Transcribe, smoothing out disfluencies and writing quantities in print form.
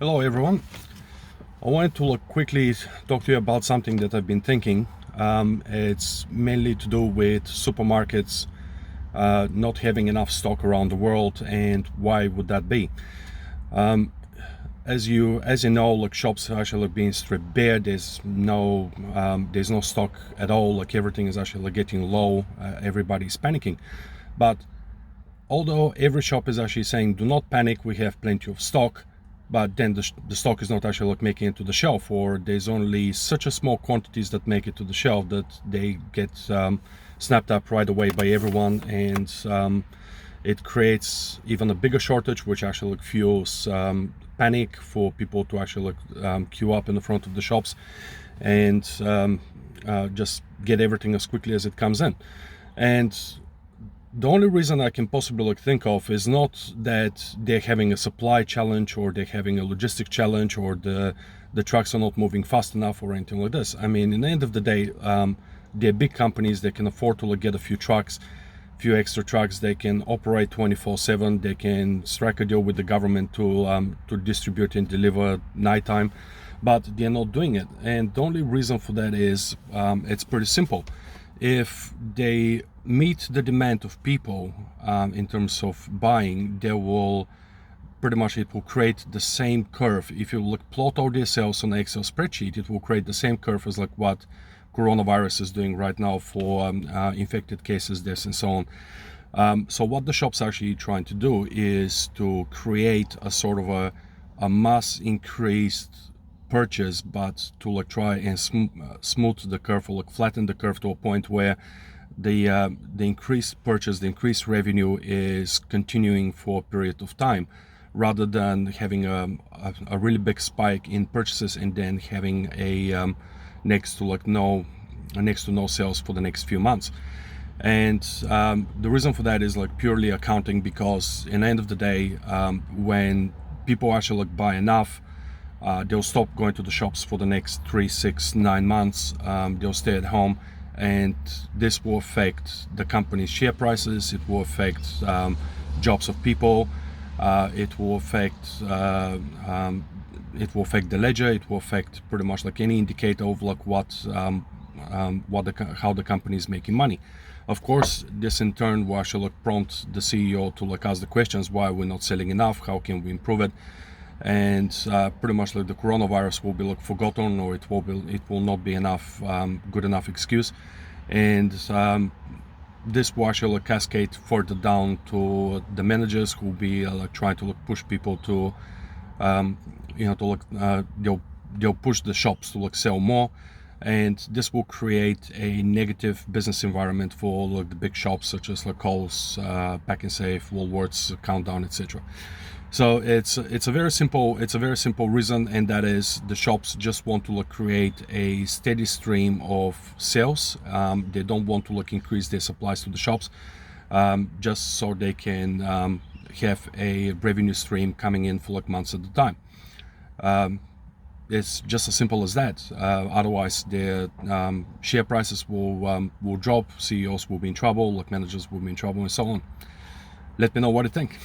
Hello everyone. I wanted to quickly talk to you about something that I've been thinking. It's mainly to do with supermarkets not having enough stock around the world, and why would that be? As you know, shops are actually being stripped bare. There's no stock at all. Everything is actually getting low. Everybody's panicking, but although every shop is actually saying do not panic, we have plenty of stock, but then the stock is not actually making it to the shelf, or there's only such a small quantities that make it to the shelf that they get snapped up right away by everyone, and it creates even a bigger shortage, which actually fuels panic for people to actually queue up in the front of the shops and just get everything as quickly as it comes in. And the only reason I can possibly think of is not that they're having a supply challenge, or they're having a logistic challenge, or the trucks are not moving fast enough, or anything like this. I mean, in the end of the day, they're big companies. They can afford to get a few trucks, few extra trucks. They can operate 24/7. They can strike a deal with the government to distribute and deliver nighttime, but they're not doing it. And the only reason for that is it's pretty simple. If they meet the demand of people in terms of buying, they will pretty much, it will create the same curve. If you plot all their sales on an Excel spreadsheet, it will create the same curve as what coronavirus is doing right now for infected cases, deaths, and so on. So what the shop's actually trying to do is to create a sort of a mass increased purchase, but to try and smooth the curve, or flatten the curve to a point where the increased purchase, the increased revenue is continuing for a period of time, rather than having a really big spike in purchases and then having a next to no sales for the next few months. And the reason for that is purely accounting, because in the end of the day, when people actually buy enough, they'll stop going to the shops for the next 3, 6, 9 months. They'll stay at home, and this will affect the company's share prices. It will affect jobs of people. It will affect the ledger. It will affect pretty much any indicator of how the company is making money. Of course, this in turn will actually prompt the CEO to ask the questions: why we're not selling enough? How can we improve it? And pretty much the coronavirus will be forgotten, or it will not be enough good enough excuse, and this will actually cascade further down to the managers, who will be trying to push people to they'll push the shops to sell more, and this will create a negative business environment for the big shops such as Coles, Pak'nSave, Woolworths, Countdown, etc. So it's a very simple reason, and that is the shops just want to create a steady stream of sales. They don't want to increase their supplies to the shops, just so they can have a revenue stream coming in for months at a time. It's just as simple as that. Otherwise, their share prices will drop. CEOs will be in trouble. Managers will be in trouble, and so on. Let me know what you think.